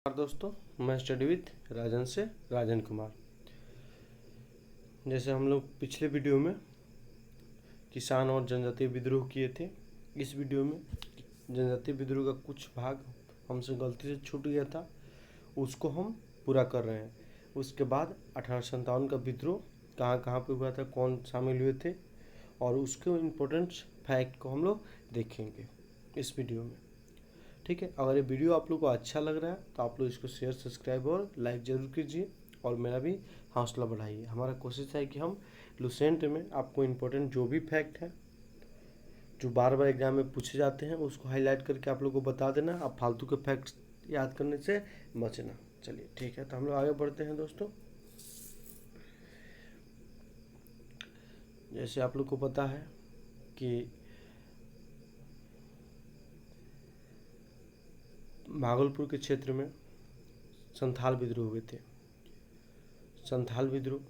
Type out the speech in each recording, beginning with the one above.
दोस्तों, मैं study with राजन से राजन कुमार। जैसे हम लोग पिछले वीडियो में किसान और जनजातीय विद्रोह किए थे, इस वीडियो में जनजातीय विद्रोह का कुछ भाग हमसे गलती से छूट गया था, उसको हम पूरा कर रहे हैं। उसके बाद 1857 का विद्रोह कहाँ कहाँ पे हुआ था, कौन शामिल हुए थे, और उसके इम्पोर्टेंट फैक्ट को हम लोग देखेंगे इस वीडियो में। ठीक है, अगर ये वीडियो आप लोग को अच्छा लग रहा है तो आप लोग इसको शेयर, सब्सक्राइब और लाइक ज़रूर कीजिए और मेरा भी हौसला बढ़ाइए। हमारा कोशिश है कि हम लुसेंट में आपको इम्पोर्टेंट जो भी फैक्ट है जो बार बार एग्जाम में पूछे जाते हैं उसको हाईलाइट करके आप लोग को बता देना। आप फालतू के फैक्ट्स याद करने से बचना। चलिए ठीक है, तो हम लोग आगे बढ़ते हैं दोस्तों। जैसे आप लोग को पता है कि भागलपुर के क्षेत्र में संथाल विद्रोह हुए थे। संथाल विद्रोह,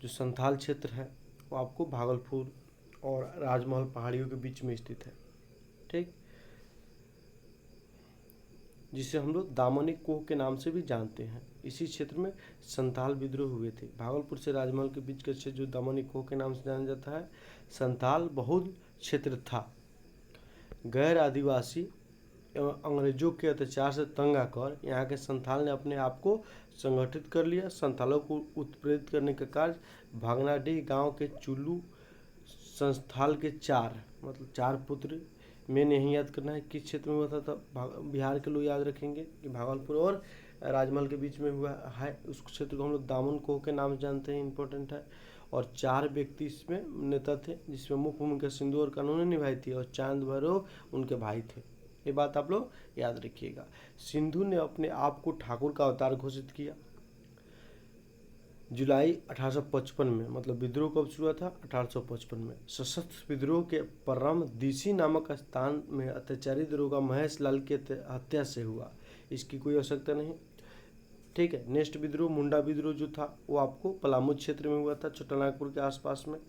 जो संथाल क्षेत्र है वो आपको भागलपुर और राजमहल पहाड़ियों के बीच में स्थित है, ठीक, जिसे हम लोग दामनी कोह के नाम से भी जानते हैं। इसी क्षेत्र में संथाल विद्रोह हुए थे। भागलपुर से राजमहल के बीच का क्षेत्र जो दामनी कोह के नाम से जाना जाता है, संथाल बहुल क्षेत्र था। गैर आदिवासी एवं अंग्रेजों के अत्याचार से तंग आकर यहाँ के संथाल ने अपने आप को संगठित कर लिया। संथालों को उत्प्रेरित करने का कार्य भागनाडीह गांव के चुल्लू संस्थाल के चार पुत्र, मैंने यही याद करना है किस क्षेत्र में हुआ था। बिहार के लोग याद रखेंगे कि भागलपुर और राजमहल के बीच में हुआ है। उस क्षेत्र को हम लोग दामन कोह के नाम से जानते हैं, इंपॉर्टेंट है। और 4 व्यक्ति इसमें नेता थे, जिसमें मुख्य भूमिका सिंधु और कानून ने निभाई थी, और चांद भैरव उनके भाई थे। ये बात आप लोग याद रखिएगा। सिंधु ने अपने आप को ठाकुर का अवतार घोषित किया जुलाई 1855 में। मतलब विद्रोह कब शुरू हुआ था? 1855 में। सशस्त्र विद्रोह के प्रारंभ दीसी नामक स्थान में अत्याचारी दरोगा महेश लाल की हत्या से हुआ, इसकी कोई आवश्यकता नहीं। ठीक है, नेक्स्ट विद्रोह मुंडा विद्रोह जो था वो आपको पलामू क्षेत्र में हुआ था, छोटानागपुर के आसपास में।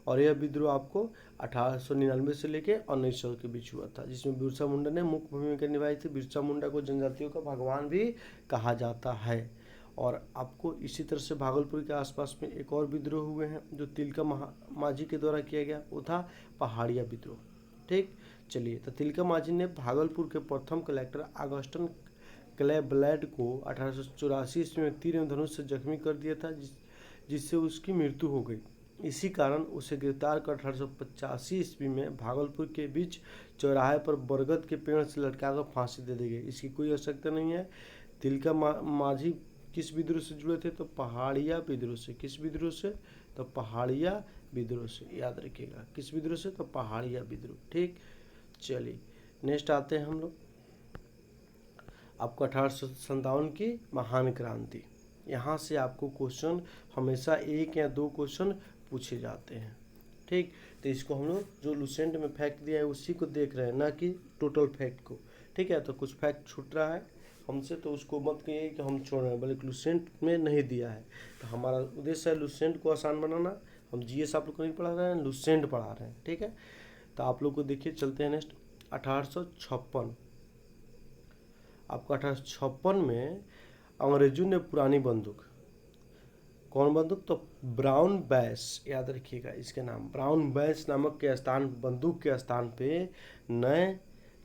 और यह विद्रोह आपको 1899 से लेकर 1900 के बीच हुआ था, जिसमें बिरसा मुंडा ने मुख्य भूमिका निभाई थी। बिरसा मुंडा को जनजातियों का भगवान भी कहा जाता है। और आपको इसी तरह से भागलपुर के आसपास में एक और विद्रोह हुए हैं जो तिलका माझी के द्वारा किया गया, वो था पहाड़िया विद्रोह। ठीक, चलिए, तो तिलका माझी ने भागलपुर के प्रथम कलेक्टर ऑगस्टन क्लेबलैंड को 1884 ईस्वी में तीर एवं धनुष से जख्मी कर दिया था, जिससे उसकी मृत्यु हो गई। इसी कारण उसे गिरफ्तार कर 1885 ईस्वी में भागलपुर के बीच चौराहे पर बरगद के पेड़ से लटकाकर फांसी दे दी गई, इसकी कोई आवश्यकता नहीं है। तिलका माझी किस विद्रोह से जुड़े थे? तो पहाड़िया विद्रोह से। किस विद्रोह से? तो पहाड़िया विद्रोह से, याद रखिएगा। किस विद्रोह से? तो पहाड़िया विद्रोह। ठीक, चलिए नेक्स्ट आते हैं हम लोग। आपको 1857 की महान क्रांति, यहाँ से आपको क्वेश्चन हमेशा 1 या 2 क्वेश्चन पूछे जाते हैं। ठीक, तो इसको हम लोग जो लुसेंट में फैक्ट दिया है उसी को देख रहे हैं, ना कि टोटल फैक्ट को। ठीक है, तो कुछ फैक्ट छूट रहा है हमसे तो उसको मत कहिए कि हम छोड़ रहे हैं, बल्कि लुसेंट में नहीं दिया है। तो हमारा उद्देश्य है लुसेंट को आसान बनाना। हम जीएस आप लोग को नहीं पढ़ा रहे हैं, लुसेंट पढ़ा रहे हैं। ठीक है, तो आप लोग को देखिए, चलते हैं नेक्स्ट। 1856, आपको 1856 में अंग्रेजों ने पुरानी बंदूक, कौन बंदूक? तो ब्राउन बैस, याद रखिएगा इसके नाम। ब्राउन बैस नामक के स्थान, बंदूक के स्थान पे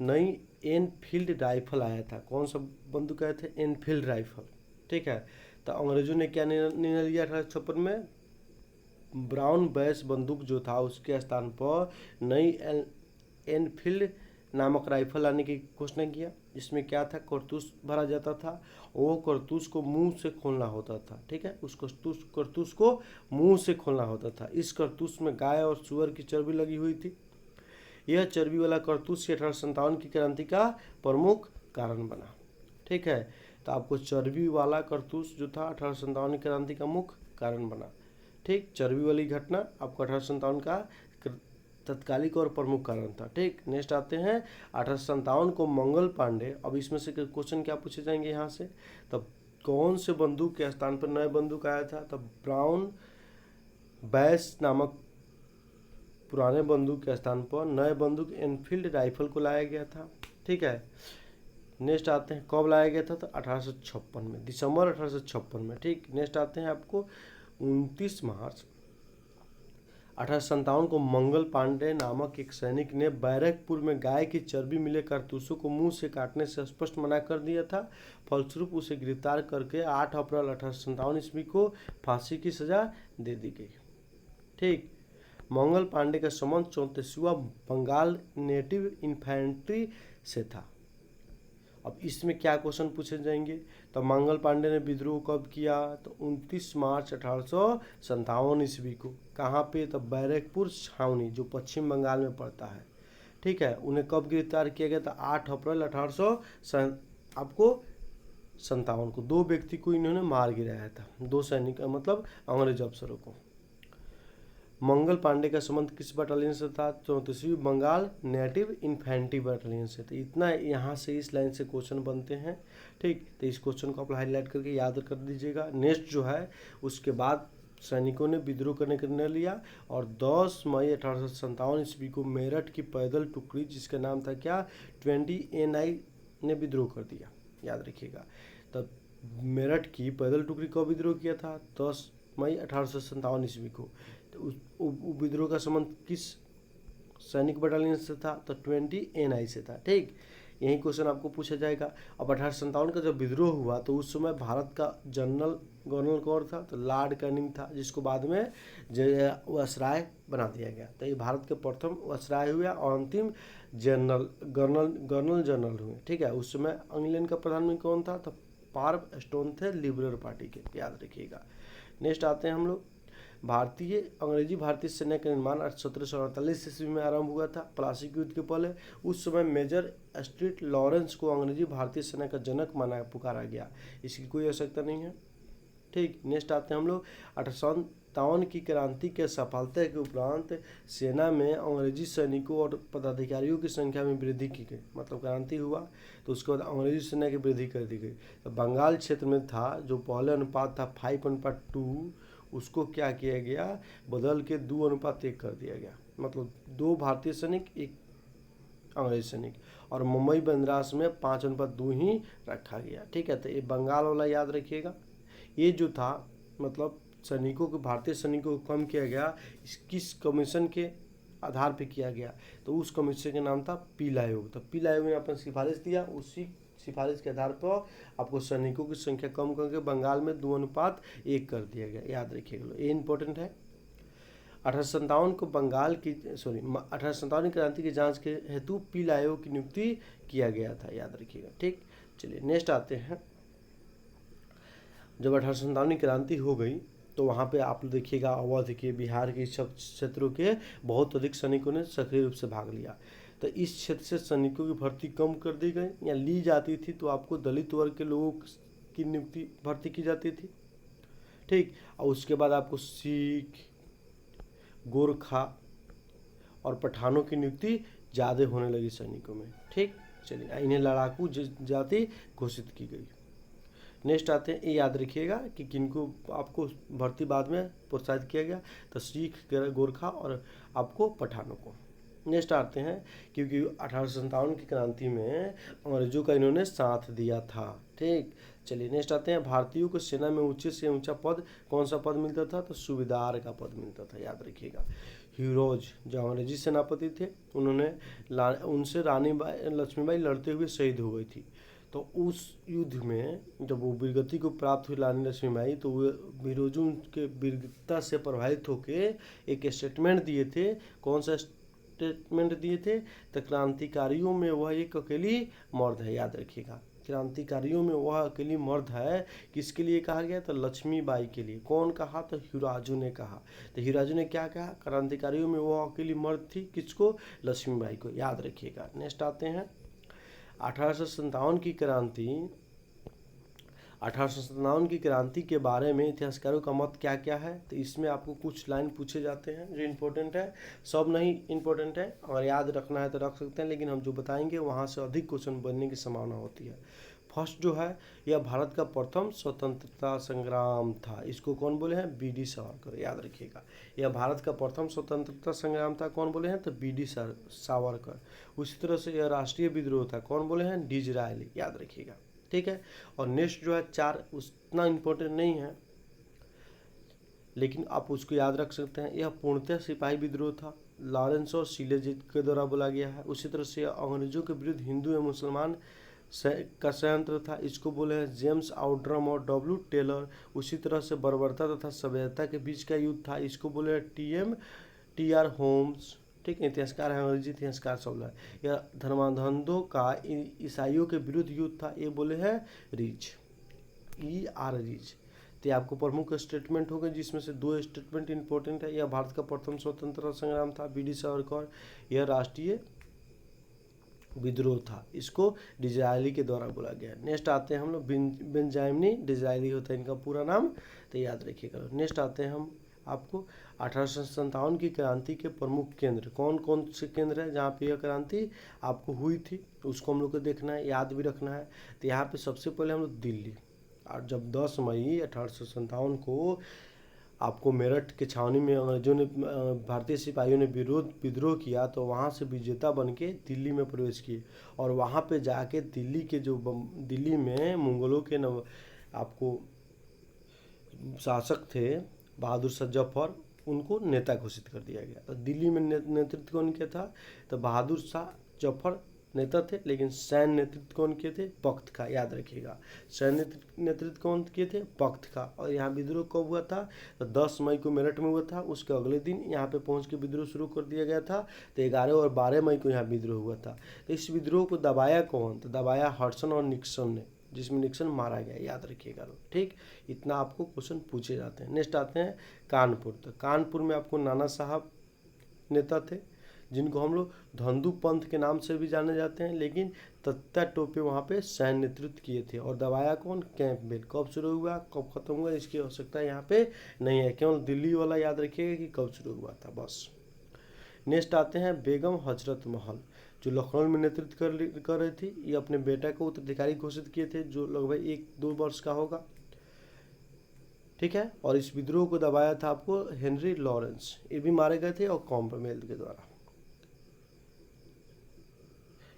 नई एनफील्ड राइफल आया था। कौन सा बंदूक आया था? Enfield rifle. ठीक है, तो अंग्रेजों ने क्या निर्णय लिया 1856 में? ब्राउन बैस बंदूक जो था उसके स्थान पर नई एनफील्ड नामक राइफल लाने की घोषणा किया। जिसमें क्या था? कारतूस भरा जाता था। वो कारतूस को मुंह से खोलना होता था। ठीक है, उस कारतूस को मुंह से खोलना होता था। इस कारतूस में गाय और सुअर की चर्बी लगी हुई थी। यह चर्बी वाला कारतूस 1857 की क्रांति का प्रमुख कारण बना। ठीक है, तो आपको चर्बी वाला कारतूस जो था 1857 की क्रांति का मुख्य कारण बना। ठीक, चर्बी वाली घटना आपको 1857 का तत्कालिक और प्रमुख कारण था। ठीक, नेक्स्ट आते हैं 1857 को मंगल पांडे। अब इसमें से क्वेश्चन क्या पूछे जाएंगे यहाँ से? तब कौन से बंदूक के स्थान पर नए बंदूक आया था? तब ब्राउन बैस नामक पुराने बंदूक के स्थान पर नए बंदूक एनफील्ड राइफल को लाया गया था। ठीक है, नेक्स्ट आते हैं कब लाया गया था, तो 1856 में, दिसंबर 1856 में। ठीक, नेक्स्ट आते हैं आपको 29 मार्च 1857 को मंगल पांडे नामक एक सैनिक ने बैरकपुर में गाय की चर्बी मिले कारतूसों को मुंह से काटने से स्पष्ट मना कर दिया था। फलस्वरूप उसे गिरफ्तार करके 8 अप्रैल 1857 ईस्वी को फांसी की सजा दे दी गई। ठीक, मंगल पांडे का संबंध 34वां बंगाल नेटिव इन्फेंट्री से था। अब इसमें क्या क्वेश्चन पूछे जाएंगे, तो मंगल पांडे ने विद्रोह कब किया, तो 29 मार्च 1857 ईस्वी को। कहाँ पे, तो बैरकपुर छावनी जो पश्चिम बंगाल में पड़ता है। ठीक है, उन्हें कब गिरफ्तार किया गया था, 8 अप्रैल 1857 को। 2 व्यक्ति को इन्होंने मार गिराया था, 2 सैनिक मतलब अंग्रेज अफसरों को। मंगल पांडे का संबंध किस बटालियन से था, 34वीं बंगाल नेटिव इन्फेंट्री बटालियन से। तो इतना यहाँ से इस लाइन से क्वेश्चन बनते हैं। ठीक, तो इस क्वेश्चन को आप हाईलाइट करके याद कर दीजिएगा। नेक्स्ट जो है उसके बाद सैनिकों ने विद्रोह करने का निर्णय लिया और 10 मई 1857 ईस्वी को मेरठ की पैदल टुकड़ी जिसका नाम था क्या, 20 NI ने विद्रोह कर दिया, याद रखिएगा। तब मेरठ की पैदल टुकड़ी कब विद्रोह किया था, 10 मई 1857 ईस्वी को। तो उस विद्रोह का संबंध किस सैनिक बटालियन से था, तो 20 NI से था। ठीक, यही क्वेश्चन आपको पूछा जाएगा। अब 1857 का जब विद्रोह हुआ तो उस समय भारत का गवर्नर कौन था, तो लॉर्ड कैनिंग था, जिसको बाद में वायसराय बना दिया गया। तो ये भारत के प्रथम वायसराय हुए और अंतिम गवर्नर जनरल हुए। ठीक है, उस समय इंग्लैंड का प्रधानमंत्री कौन था, तो पार्व स्टोन थे, लिबरल पार्टी के, याद रखिएगा। नेक्स्ट आते हैं हम लोग अंग्रेजी भारतीय सेना का निर्माण 1748 ईस्वी में आरंभ हुआ था, प्लासी के युद्ध के पहले। उस समय मेजर स्ट्रीट लॉरेंस को अंग्रेजी भारतीय सेना का जनक पुकारा गया, इसकी कोई आवश्यकता नहीं है। ठीक, नेक्स्ट आते हैं हम लोग 1857 की क्रांति के सफलता के उपरांत सेना में अंग्रेजी सैनिकों और पदाधिकारियों की संख्या में वृद्धि की गई। मतलब क्रांति हुआ तो उसके बाद अंग्रेजी सेना की वृद्धि कर दी गई। तो बंगाल क्षेत्र में था जो पहले अनुपात था 5:2, उसको क्या किया गया, बदल के 2:1 कर दिया गया। मतलब 2 भारतीय सैनिक 1 अंग्रेज सैनिक, और मुंबई बंदरास में 5:2 ही रखा गया। ठीक है, तो ये बंगाल वाला याद रखिएगा। ये जो था मतलब सैनिकों को, भारतीय सैनिकों को कम किया गया, किस कमीशन के आधार पे किया गया, तो उस कमीशन का नाम था पील आयोग। तो पील आयोग ने अपना सिफारिश दिया, उसी सिफारिश के आधार पर आपको सैनिकों की संख्या कम करके बंगाल में 2:1 कर दिया गया, याद रखिएगा। ये इंपॉर्टेंट है। 1857 को 1857 क्रांति की जांच के हेतु पील आयोग की नियुक्ति किया गया था, याद रखिएगा। ठीक, चलिए नेक्स्ट आते हैं। जब 1857 क्रांति हो गई तो वहाँ पे आप देखिएगा अवध के, बिहार के सब क्षेत्रों के बहुत अधिक सैनिकों ने सक्रिय रूप से भाग लिया। तो इस क्षेत्र से सैनिकों की भर्ती कम कर दी गई या ली जाती थी, तो आपको दलित वर्ग के लोगों की नियुक्ति भर्ती की जाती थी। ठीक, और उसके बाद आपको सिख, गोरखा और पठानों की नियुक्ति ज़्यादा होने लगी सैनिकों में। ठीक, चलिए इन्हें लड़ाकू जाति घोषित की गई। नेक्स्ट आते हैं, ये याद रखिएगा कि किनको आपको भर्ती बाद में प्रोत्साहित किया गया, तो सिख, गोरखा और आपको पठानों को। नेक्स्ट आते हैं, क्योंकि 1857 की क्रांति में अंग्रेजों का इन्होंने साथ दिया था। ठीक, चलिए नेक्स्ट आते हैं। भारतीयों को सेना में ऊंचे से ऊंचा पद, कौन सा पद मिलता था, तो सूबेदार का पद मिलता था, याद रखिएगा। हीरोज जो अंग्रेजी सेनापति थे, उनसे रानी लक्ष्मीबाई लड़ते हुए शहीद हो गई थी। तो उस युद्ध में जब वो वीरगति को प्राप्त हुई रानी लक्ष्मीबाई, तो वो हीरोजों के वीरता से प्रभावित होकर एक स्टेटमेंट दिए थे। कौन सा स्टेटमेंट दिए थे, तो क्रांतिकारियों में वह एक अकेली मर्द है, याद रखिएगा। क्रांतिकारियों में वह अकेली मर्द है, किसके लिए कहा गया, तो लक्ष्मीबाई के लिए। कौन कहा, तो हीराजू ने कहा। तो हीराजू ने क्या कहा, क्रांतिकारियों में वह अकेली मर्द थी, किसको, लक्ष्मीबाई को, याद रखिएगा। नेक्स्ट आते हैं 1857 की क्रांति। 1857 की क्रांति के बारे में इतिहासकारों का मत क्या क्या है, तो इसमें आपको कुछ लाइन पूछे जाते हैं जो इम्पोर्टेंट है, सब नहीं इम्पोर्टेंट है, अगर याद रखना है तो रख सकते हैं, लेकिन हम जो बताएंगे वहाँ से अधिक क्वेश्चन बनने की संभावना होती है। फर्स्ट जो है यह भारत का प्रथम स्वतंत्रता संग्राम था। इसको कौन बोले हैं? बी.डी. सावरकर, याद रखिएगा। यह भारत का प्रथम स्वतंत्रता संग्राम था, कौन बोले हैं? तो बी.डी. सावरकर। उसी तरह से यह राष्ट्रीय विद्रोह था, कौन बोले हैं? डिज़रायली, याद रखिएगा। ठीक है। और नेक्स्ट जो है 4 उतना इम्पोर्टेंट नहीं है, लेकिन आप उसको याद रख सकते हैं। यह पूर्णतः सिपाही विद्रोह था, लॉरेंस और शिलेजीत के द्वारा बोला गया है। उसी तरह से अंग्रेजों के विरुद्ध हिंदू एवं मुसलमान का संयंत्र था, इसको बोले हैं जेम्स आउड्रम और डब्ल्यू टेलर। उसी तरह से बर्बरता तथा सभ्यता के बीच का युद्ध था, इसको बोले हैं टी.आर. होम्स। ठीक है, इतिहासकार है, अंग्रेजी इतिहासकार सब है। यह धर्मांधों का ईसाइयों के विरुद्ध युद्ध था, ये बोले हैं रीच, E.R. रीच। तो ये आपको प्रमुख स्टेटमेंट हो गए, जिसमें से 2 स्टेटमेंट इंपॉर्टेंट है। यह भारत का प्रथम स्वतंत्रता संग्राम था, बी.डी. सावरकर। यह राष्ट्रीय विद्रोह था, इसको डिज़रायली के द्वारा बोला गया। नेक्स्ट आते हैं हम लोग बेंजामिन डिज़रायली होता है इनका पूरा नाम, तो याद रखिएगा। नेक्स्ट आते हैं हम आपको 1857 की क्रांति के प्रमुख केंद्र, कौन कौन से केंद्र है जहाँ पे यह क्रांति आपको हुई थी, उसको हम लोग को देखना है, याद भी रखना है। तो यहाँ पे सबसे पहले हम लोग दिल्ली, और जब 10 मई 1857 को आपको मेरठ के छावनी में अंग्रेजों ने भारतीय सिपाहियों ने विद्रोह किया, तो वहाँ से विजेता बन के दिल्ली में प्रवेश किए। और वहाँ पे जाके दिल्ली में मुगलों के आपको शासक थे बहादुर शाह जफर, उनको नेता घोषित कर दिया गया। तो दिल्ली में नेतृत्व कौन किया था? तो बहादुर शाह जफर नेता थे, लेकिन सैन्य नेतृत्व कौन किए थे? बख्त खां, याद रखिएगा। सैन्य नेतृत्व कौन किए थे? बख्त खां। और यहाँ विद्रोह कब हुआ था? तो 10 मई को मेरठ में हुआ था, उसके अगले दिन यहाँ पे पहुँच के विद्रोह शुरू कर दिया गया था। तो 11 और 12 मई को यहाँ विद्रोह हुआ था। तो इस विद्रोह को दबाया कौन? तो दबाया हडसन और निक्सन ने, जिसमें निक्सन मारा गया, याद रखिएगा। ठीक, इतना आपको क्वेश्चन पूछे जाते हैं। नेक्स्ट आते हैं कानपुर। तो कानपुर में आपको नाना साहब नेता थे, जिनको हम लोग धंधु पंथ के नाम से भी जाने जाते हैं, लेकिन तत्या टोपे वहाँ पे सैन्य नेतृत्व किए थे। और दबाया कौन? कैंपबेल। कब शुरू हुआ, कब खत्म हुआ, इसकी आवश्यकता यहाँ पे नहीं है, केवल दिल्ली वाला याद रखिएगा कि कब शुरू हुआ था, बस। नेक्स्ट आते हैं बेगम हजरत महल, जो लखनऊ में नेतृत्व कर रही थी। ये अपने बेटा को उत्तराधिकारी घोषित किए थे, जो लगभग 1-2 वर्ष का होगा। ठीक है। और इस विद्रोह को दबाया था आपको हेनरी लॉरेंस, ये भी मारे गए थे, और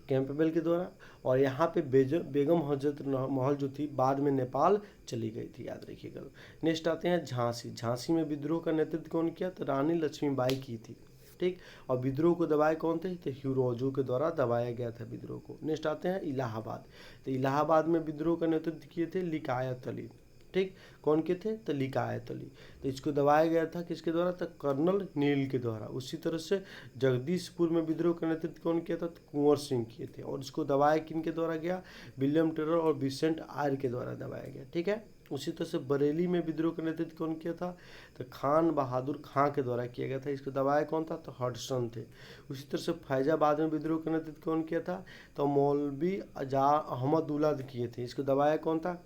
कैंपबेल के द्वारा। और यहाँ पे बेगम हजरत महल जो थी बाद में नेपाल चली गई थी, याद रखिएगा। नेक्स्ट आते हैं झांसी। झांसी में विद्रोह का नेतृत्व कौन किया? तो रानी लक्ष्मीबाई की थी। ठीक। और विद्रोह को दबाए कौन थे? तो ह्यूरोजो के द्वारा दबाया गया था विद्रोह को। नेक्स्ट आते हैं इलाहाबाद। तो इलाहाबाद में विद्रोह का नेतृत्व किए थे लियाकत अली। ठीक, कौन के थे? तो लियाकत अली। तो इसको दबाया गया था किसके द्वारा? तो कर्नल नील के द्वारा। उसी तरह से जगदीशपुर में विद्रोह का नेतृत्व कौन किया था? तो कुंवर सिंह किए थे। और इसको दबाया किन के द्वारा गया? विलियम टेलर और विसेंट आयर के द्वारा दबाया गया। ठीक है। उसी तरह से बरेली में विद्रोह का नेतृत्व कौन किया था? तो खान बहादुर खां के द्वारा किया गया था। इसको दबाया कौन था? तो हडसन थे। उसी तरह से फैजाबाद में विद्रोह का नेतृत्व कौन किया था? तो मौलवी अहमदुल्ला किए थे। इसको दबाया कौन था?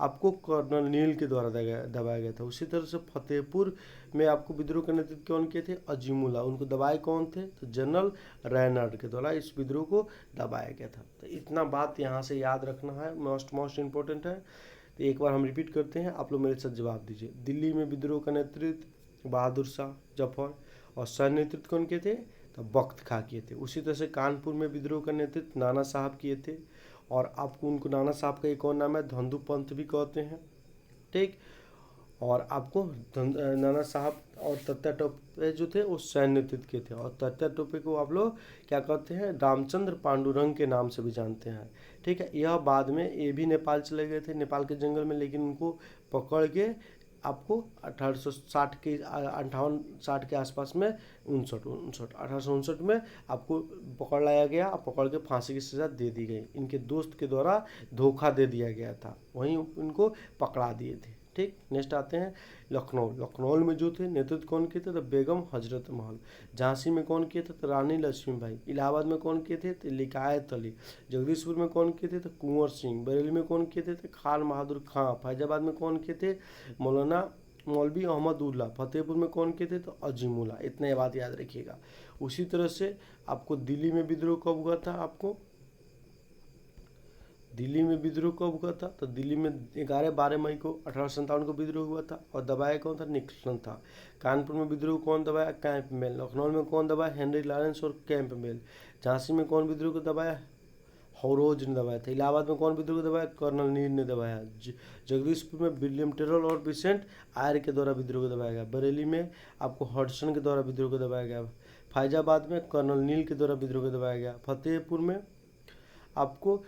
आपको कर्नल नील के द्वारा दबाया गया था। उसी तरह से फतेहपुर में आपको विद्रोह का नेतृत्व कौन किए थे? अजीमुल्ला। उनको दबाए कौन थे? तो जनरल रैनार्ड के द्वारा इस विद्रोह को दबाया गया था। तो इतना बात यहाँ से याद रखना है, मोस्ट इम्पोर्टेंट है। तो एक बार हम रिपीट करते हैं, आप लोग मेरे साथ जवाब दीजिए। दिल्ली में विद्रोह का नेतृत्व बहादुर शाह जफर, और सैन्य नेतृत्व कौन किए थे? तो बख्त खां किए थे। उसी तरह से कानपुर में विद्रोह का नेतृत्व नाना साहब किए थे, और आपको उनको नाना साहब का एक और नाम है धंधु पंथ भी कहते हैं। ठीक। और आपको नाना साहब और तत्या टोपे जो थे वो सैन्य नेतृत्व के थे, और तत्या टोपे को आप लोग क्या कहते हैं? रामचंद्र पांडुरंग के नाम से भी जानते हैं। ठीक है। यह बाद में ये भी नेपाल चले गए थे, नेपाल के जंगल में, लेकिन उनको पकड़ के आपको 1860 के 58-60 के आसपास में 1859 में आपको पकड़ लाया गया, पकड़ के फांसी की सज़ा दे दी गई। इनके दोस्त के द्वारा धोखा दे दिया गया था, वहीं इनको पकड़ा दिए थे। ठीक। नेक्स्ट आते हैं लखनऊ में जो थे नेतृत्व कौन किए थे? तो बेगम हजरत महल। झांसी में कौन किए थे? तो रानी लक्ष्मीबाई। इलाहाबाद में कौन किए थे? तो लियाकत अली। जगदीशपुर में कौन किए थे? तो कुंवर सिंह। बरेली में कौन किए थे? तो खान बहादुर खां। फैजाबाद में कौन किए थे? मौलवी अहमदुल्ला। फतेहपुर में कौन किए थे? तो अजीमुल्ला। इतना ये बात याद रखिएगा। उसी तरह से आपको दिल्ली में विद्रोह कब हुआ था? आपको दिल्ली में विद्रोह कब हुआ था? तो दिल्ली में 11-12 मई को 1857 को विद्रोह हुआ था और दबाया कौन था? निक्सन था। कानपुर में विद्रोह कौन दबाया? कैंपबेल। लखनऊ में कौन दबाया? हेनरी लॉरेंस और कैंपबेल। झांसी में कौन विद्रोह को दबाया? हौरोज ने दबाया था। इलाहाबाद में कौन विद्रोह को दबाया? कर्नल नील ने दबाया। जगदीशपुर में विलियम टेरल और विसेंट आयर के द्वारा विद्रोह को दबाया गया। बरेली में आपको हडसन के द्वारा विद्रोह को दबाया गया। फैजाबाद में कर्नल नील के द्वारा विद्रोह को दबाया गया। फतेहपुर में आपको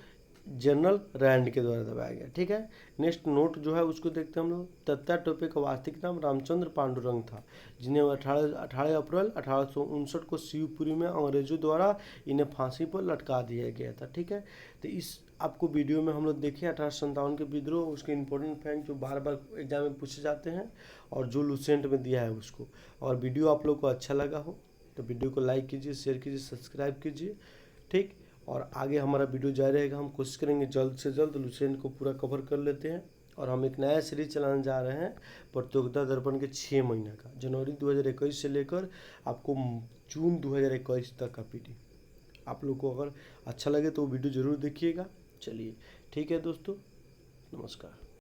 जनरल रैंड के द्वारा दबाया गया। ठीक है, नेक्स्ट नोट जो है उसको देखते हैं हम लोग। तत्या टोपे का वास्तविक नाम रामचंद्र पांडुरंग था, जिन्हें 18 अप्रैल 1859 को शिवपुरी में अंग्रेजों द्वारा इन्हें फांसी पर लटका दिया गया था। ठीक है, तो इस आपको वीडियो में हम लोग देखें 1857 के विद्रोह, उसके इंपॉर्टेंट फैक्ट जो बार बार एग्जाम में पूछे जाते हैं और जो लुसेंट में दिया है उसको। और वीडियो आप लोग को अच्छा लगा हो तो वीडियो को लाइक कीजिए, शेयर कीजिए, सब्सक्राइब कीजिए। ठीक, और आगे हमारा वीडियो जारी रहेगा। हम कोशिश करेंगे जल्द से जल्द लुसेंट को पूरा कवर कर लेते हैं। और हम एक नया सीरीज चलाने जा रहे हैं प्रतियोगिता दर्पण के 6 महीने का, जनवरी 2021 से लेकर आपको जून 2021 तक का पीडी। आप लोग को अगर अच्छा लगे तो वीडियो ज़रूर देखिएगा। चलिए ठीक है दोस्तों, नमस्कार।